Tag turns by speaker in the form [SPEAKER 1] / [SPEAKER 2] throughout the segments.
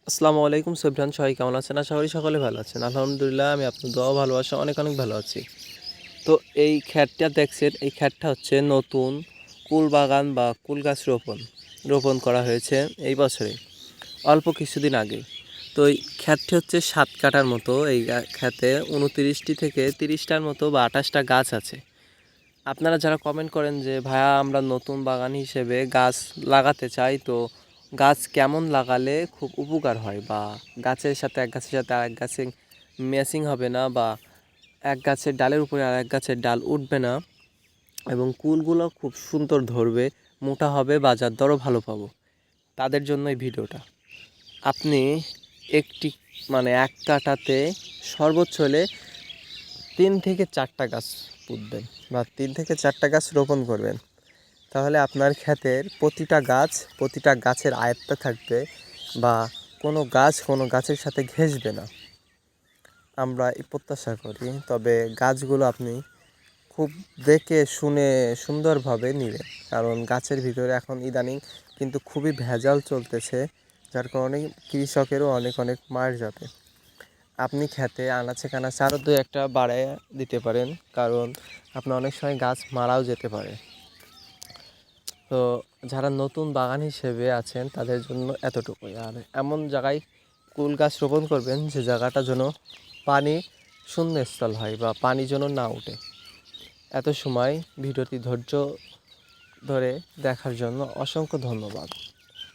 [SPEAKER 1] আসসালামু আলাইকুম সুবহান, সবাই কেমন আছেন? আশা করি সকলে ভালো আছেন। আলহামদুলিল্লাহ, আমি আপনার দোয়া ভালোবাসা অনেক অনেক ভালো আছি। তো এই খ্যাতটা দেখছেন, এই খ্যাতটা হচ্ছে নতুন কুল বাগান বা কুল গাছ রোপণ করা হয়েছে এই বছরে, অল্প কিছুদিন আগে। তো এই খ্যাতটি হচ্ছে 7 কাঠার মতো। এই খ্যাতে 29টি থেকে 30টার মতো বা 28টা গাছ আছে। আপনারা যারা কমেন্ট করেন যে ভাইয়া আমরা নতুন বাগান হিসেবে গাছ লাগাতে চাই, তো গাছ কেমন লাগালে খুব উপকার হয়, বা গাছের সাথে এক গাছের সাথে আরেক গাছে ম্যাচিং হবে না, বা এক গাছের ডালের উপরে আর এক গাছের ডাল উঠবে না, এবং কুলগুলো খুব সুন্দর ধরবে, মোটা হবে, বাজার দরও ভালো পাবো, তাদের জন্য এই ভিডিওটা। আপনি একটি এক কাঠাতে সর্বোচ্চ হলে 3 থেকে 4টা গাছ পুঁতবেন বা 3 থেকে 4টা গাছ রোপণ করবেন। তাহলে আপনার ক্ষেতের প্রতিটা গাছের আয়ত্তে থাকবে, বা কোনো গাছ কোনো গাছের সাথে ঘেঁষবে না, আমরা এই প্রত্যাশা করি। তবে গাছগুলো আপনি খুব দেখে শুনে সুন্দরভাবে নেবেন, কারণ গাছের ভিতরে এখন ইদানিং কিন্তু খুবই ভেজাল চলতেছে, যার কারণে কৃষকেরও অনেক অনেক মার যাবে। আপনি খেতে আনাচে কানাচে আরও 2-1টা বাড়ায় দিতে পারেন, কারণ আপনার অনেক সময় গাছ মারাও যেতে পারে। তো যারা নতুন বাগান হিসেবে আছেন তাদের জন্য এতটুকুই। আর এমন জায়গায় কুল গাছ রোপণ করবেন যে জায়গাটা যেন পানি শূন্যস্থল হয়, বা পানি যেন না ওঠে। এত সময় ভিডিওটি ধৈর্য ধরে দেখার জন্য অসংখ্য ধন্যবাদ।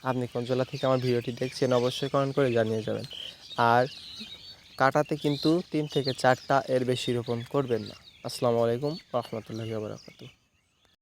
[SPEAKER 1] আপনি কোন জেলা থেকে আমার ভিডিওটি দেখছেন অবশ্যই কমেন্ট করে জানিয়ে যাবেন। আর কাটাতে কিন্তু 3 থেকে 4টা এর বেশি রোপণ করবেন না। আসসালামু আলাইকুম রহমতুল্লাহি ওয়া বারাকাতুহু।